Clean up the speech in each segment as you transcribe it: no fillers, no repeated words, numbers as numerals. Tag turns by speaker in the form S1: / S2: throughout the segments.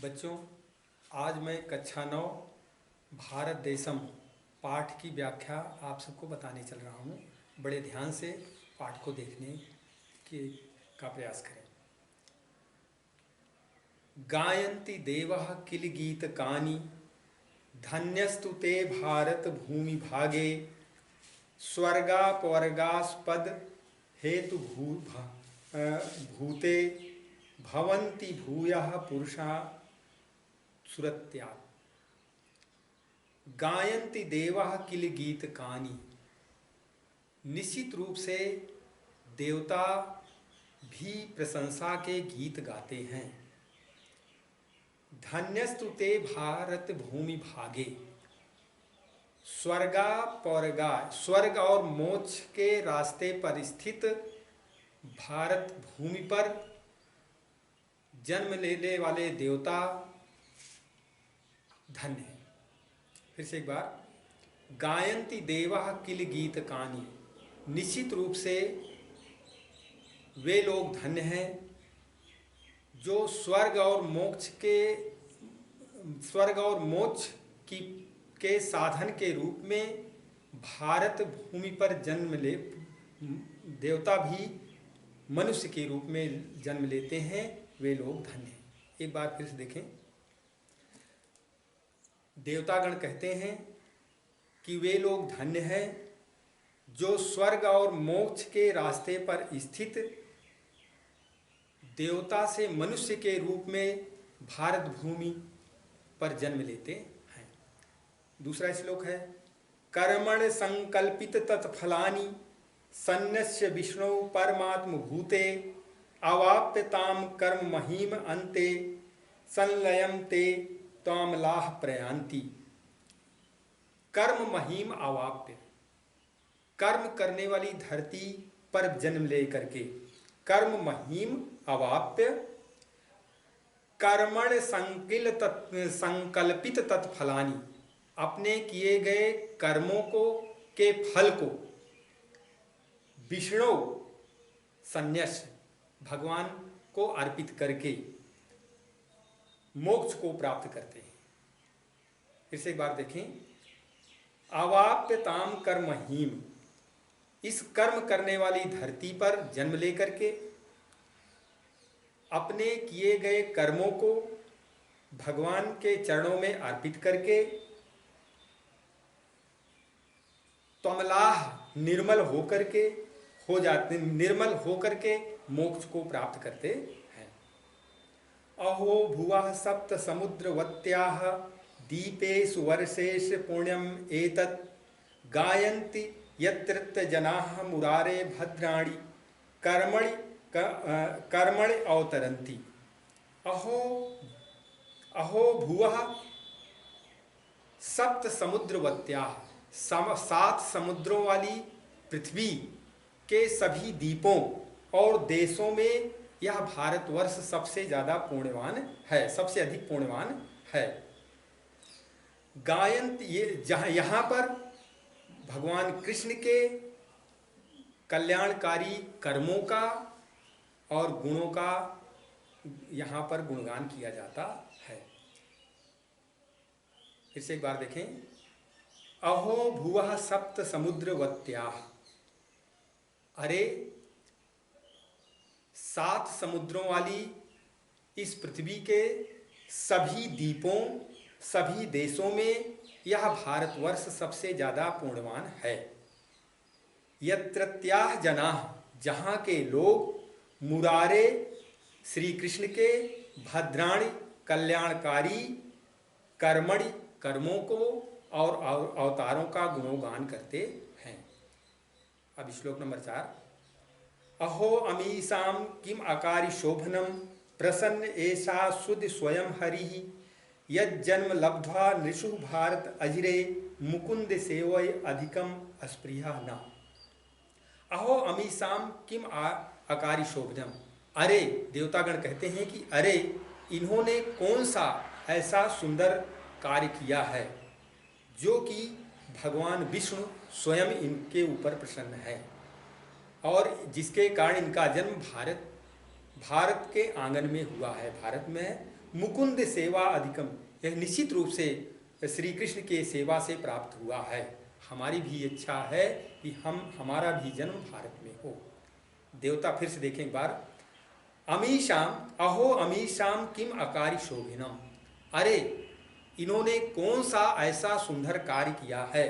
S1: बच्चों, आज मैं कक्षा 9 भारत देशम पाठ की व्याख्या आप सबको बताने चल रहा हूँ। बड़े ध्यान से पाठ को देखने के का प्रयास करें। गायन्ति देवः किल गीतकानि धन्यस्तु ते भारत भूमि भागे स्वर्गापवर्गास्पद हेतु भूते भवन्ति भूयः पुरुषा सुरत्यात्। गायन्ति देवः किल गीतकानि, निश्चित रूप से देवता भी प्रशंसा के गीत गाते हैं। धन्यस्तु ते भारत भूमि भागे, स्वर्गा पौरगा, स्वर्ग और मोक्ष के रास्ते पर स्थित भारत भूमि पर जन्म लेने वाले देवता धन्य है। फिर से एक बार, गायन्ति देवः किल गीतकानि, निश्चित रूप से वे लोग धन्य हैं जो स्वर्ग और मोक्ष के साधन के रूप में भारत भूमि पर जन्म ले, देवता भी मनुष्य के रूप में जन्म लेते हैं, वे लोग धन्य हैं। एक बार फिर से देखें, देवतागण कहते हैं कि वे लोग धन्य हैं जो स्वर्ग और मोक्ष के रास्ते पर स्थित देवता से मनुष्य के रूप में भारत भूमि पर जन्म लेते हैं। दूसरा श्लोक है, कर्मण संकल्पित तत्फलानि सन्न्यस्य विष्णु परमात्म भूते अवाप्यताम कर्म महीम अन्ते संलयम ते त्वामलाह प्रयान्ति। कर्म महीम अवाप्य, कर्म करने वाली धरती पर जन्म ले करके, कर्म महीम अवाप्य, कर्मण संकल्पित तत्फलानि, अपने किए गए कर्मों को के फल को विष्णु संन्यास, भगवान को अर्पित करके मोक्ष को प्राप्त करते हैं। फिर से एक बार देखें, अवाप्यताम कर्महीम, इस कर्म करने वाली धरती पर जन्म लेकर के अपने किए गए कर्मों को भगवान के चरणों में अर्पित करके त्वमलाह, निर्मल होकर के मोक्ष को प्राप्त करते हैं। अहो भुवः सप्त समुद्रवत्याः दीपेषु वर्षेषु पुण्यम एतत् गायन्ति यत्र जनाः मुरारे भद्राणि कर्मणि अवतरन्ति। अहो भुवः सप्त समुद्रवत्याः, 7 समुद्रों वाली पृथ्वी के सभी द्वीपों और देशों में यह भारतवर्ष सबसे ज़्यादा पुण्यवान है, सबसे अधिक पुण्यवान है। गायन्त, ये यहाँ पर भगवान कृष्ण के कल्याणकारी कर्मों का और गुणों का यहाँ पर गुणगान किया जाता है। फिर से एक बार देखें, अहो भुवः सप्त समुद्रवत्याः, अरे 7 समुद्रों वाली इस पृथ्वी के सभी द्वीपों, सभी देशों में यह भारतवर्ष सबसे ज़्यादा पुण्यवान है। यत्रत्याः जनाः, जहाँ के लोग मुरारे, श्री कृष्ण के भद्राणि, कल्याणकारी, कर्मणि, कर्मों को और अवतारों का गुणगान करते हैं। अब श्लोक नंबर 4, अहो अमीसाम किम अकारि शोभनम प्रसन्न एषा सुध स्वयं हरिः यज्जन्म लब्ध्वा नृषु भारत अजिरे मुकुंद सेवय अधिकम अस्पृहा न। अहो अमीसाम किम अकारि शोभनम, अरे, देवतागण कहते हैं कि अरे, इन्होंने कौन सा ऐसा सुंदर कार्य किया है जो कि भगवान विष्णु स्वयं इनके ऊपर प्रसन्न है और जिसके कारण इनका जन्म भारत के आंगन में हुआ है, भारत में मुकुंद सेवा अधिकम, यह निश्चित रूप से श्री कृष्ण के सेवा से प्राप्त हुआ है। हमारी भी इच्छा है कि हमारा भी जन्म भारत में हो। देवता फिर से देखें एक बार, अमीशाम अहो अमीशाम किम अकारी शोभिनम, अरे इन्होंने कौन सा ऐसा सुंदर कार्य किया है।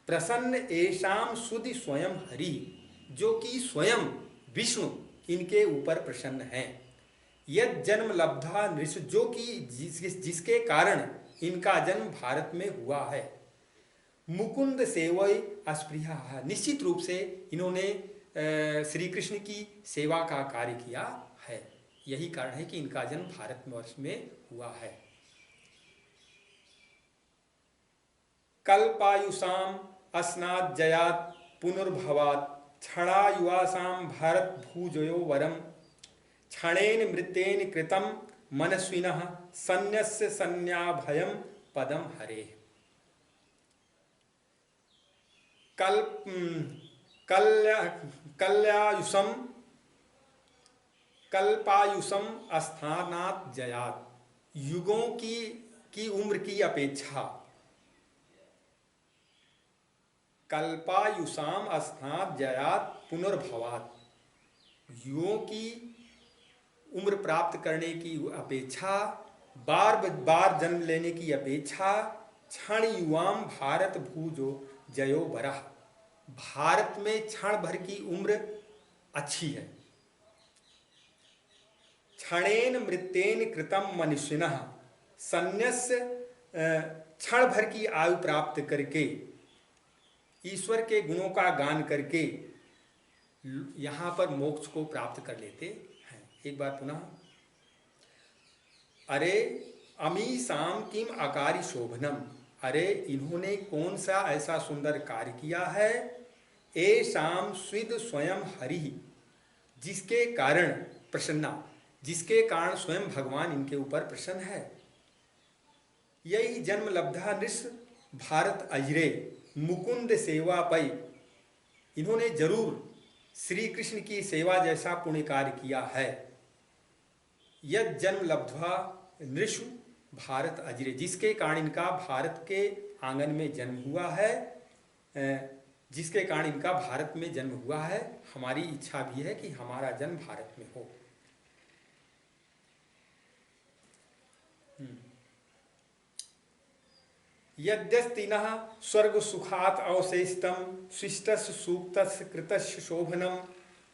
S1: प्रसन्न एशाम सुधि स्वयं हरि, जो कि स्वयं विष्णु इनके ऊपर प्रसन्न हैं। यद जन्म लब्धा नृष, जो कि जिसके कारण इनका जन्म भारत में हुआ है। मुकुंद सेवय अस्पृहा, निश्चित रूप से इन्होंने श्री कृष्ण की सेवा का कार्य किया है। यही कारण है कि इनका जन्म भारतवर्ष में हुआ है। कल्पायुषाम अस्नाद जयात पुनर्भवात, क्षणायुवासाम भारत भूजयो वरम, क्षणेन मृतेन कृतम मनस्विनः सन्यस्य सन्याभयम पदम हरे। कल्पायुषम अस्थानात जयात, युगों की उम्र की अपेक्षा, कल्पायुषाम अस्थानात जयात पुनर्भवात, युगों की उम्र प्राप्त करने की अपेक्षा, बार बार जन्म लेने की अपेक्षा, क्षण युवाम भारत भूजो जयो बरह, भारत में क्षण भर की उम्र अच्छी है। क्षणेन मृत्येन कृतम मनुष्यनः, सन्यस्य, क्षण भर की आयु प्राप्त करके, ईश्वर के गुणों का गान करके यहाँ पर मोक्ष को प्राप्त कर लेते हैं। एक बार पुनः, अरे अमीशाम किम अकारी शोभनम, अरे इन्होंने कौन सा ऐसा सुंदर कार्य किया है। एशाम स्विद स्वयं हरि, जिसके कारण प्रसन्ना, जिसके कारण स्वयं भगवान इनके ऊपर प्रसन्न है। यही जन्म लब्धा नृष भारत अजरे मुकुंद सेवा पई, इन्होंने जरूर श्री कृष्ण की सेवा जैसा पुण्य कार्य किया है। यद जन्म लब्ध्वा नृषु भारत अजरे, जिसके कारण इनका भारत के आंगन में जन्म हुआ है, जिसके कारण इनका भारत में जन्म हुआ है। हमारी इच्छा भी है कि हमारा जन्म भारत में हो। यद्यस्तिनः स्वर्ग सुखात अवशेषितम शिष्टस्य सूक्तस्य कृतस्य शोभनम,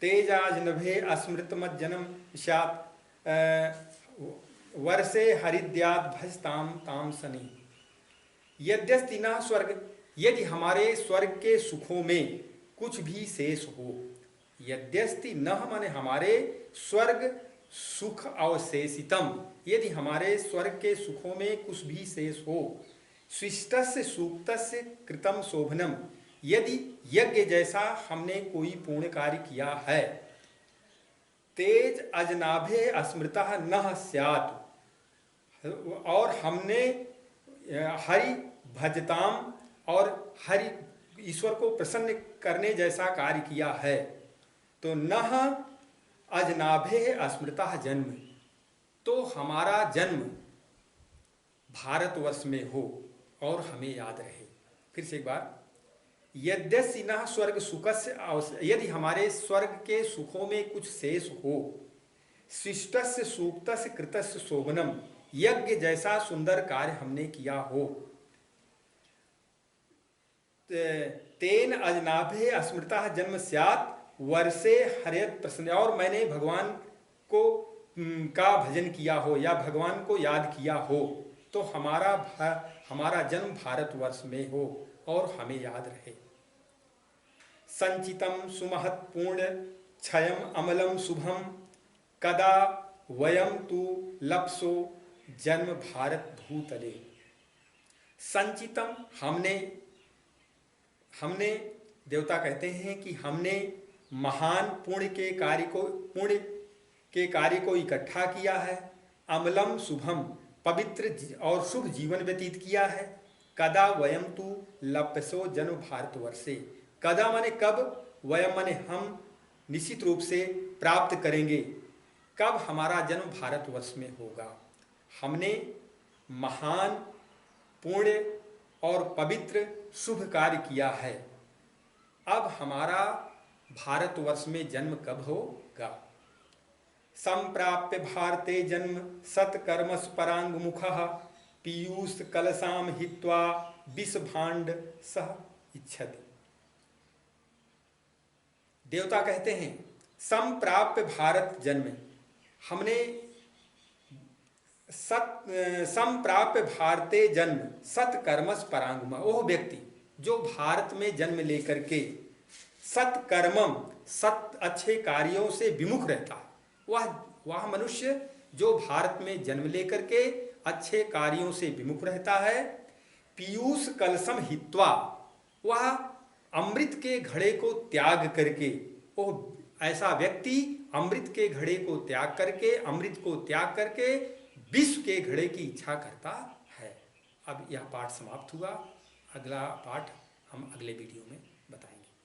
S1: तेजाजनभे अस्मृतमज्जनम स्यात् वर्षे हरिद्यात् भजताम ताम सनी। यद्यस्तिनः स्वर्ग, यदि हमारे स्वर्ग के सुखों में कुछ भी शेष हो, यद्यस्ति नह माने हमारे स्वर्ग सुख अवशेषितम, यदि हमारे स्वर्ग के सुखों में कुछ भी शेष हो, शिष्टस्य सूक्तस्य कृतम शोभनम, यदि यज्ञ जैसा हमने कोई पूर्ण कार्य किया है, तेज अजनाभे अस्मृतः नह स्यात्, और हमने हरि भजताम और हरि ईश्वर को प्रसन्न करने जैसा कार्य किया है, तो नह अजनाभे अस्मृतः जन्म, तो हमारा जन्म भारतवर्ष में हो और हमें याद रहे। फिर से एक बार, यद्यस्ति न स्वर्ग सुखस्य, यदि हमारे स्वर्ग के सुखों में कुछ शेष हो, शिष्टस्य सूक्तस्य कृतस्य शोभनम, यज्ञ जैसा सुंदर कार्य हमने किया हो, तेन अजनाभे अस्मृतः जन्म स्यात् वर्षे हरेत प्रसन्न, और मैंने भगवान को का भजन किया हो या भगवान को याद किया हो, तो हमारा जन्म भारतवर्ष में हो और हमें याद रहे। संचितम सुमहत पूर्ण क्षयम अमलम शुभम, कदा वयम तु लप्सो जन्म भारत भूतले। संचितम, हमने देवता कहते हैं कि हमने महान पुण्य के कार्य को इकट्ठा किया है। अमलम शुभम, पवित्र और शुभ जीवन व्यतीत किया है। कदा वयम तु लप्सो जन्म भारतवर्षे, कदा माने कब, वयम माने हम निश्चित रूप से प्राप्त करेंगे, कब हमारा जन्म भारतवर्ष में होगा। हमने महान, पुण्य और पवित्र शुभ कार्य किया है। अब हमारा भारतवर्ष में जन्म कब होगा? संप्राप्य भारते जन्म सत्कर्मस परांगमुखः पीयूष कलशाम हित्वा विष भांड सह इच्छति। देवता कहते हैं संप्राप्य भारत जन्म, हमने संप्राप्य भारते जन्म सत्कर्मस परांगम, वह व्यक्ति जो भारत में जन्म लेकर के सत्कर्मम सत अच्छे कार्यों से विमुख रहता है, वह मनुष्य जो भारत में जन्म लेकर के अच्छे कार्यों से विमुख रहता है। पीयूष कलशम हित्वा, वह अमृत के घड़े को त्याग करके, वह ऐसा व्यक्ति अमृत के घड़े को त्याग करके, अमृत को त्याग करके विश्व के घड़े की इच्छा करता है। अब यह पाठ समाप्त हुआ। अगला पाठ हम अगले वीडियो में बताएंगे।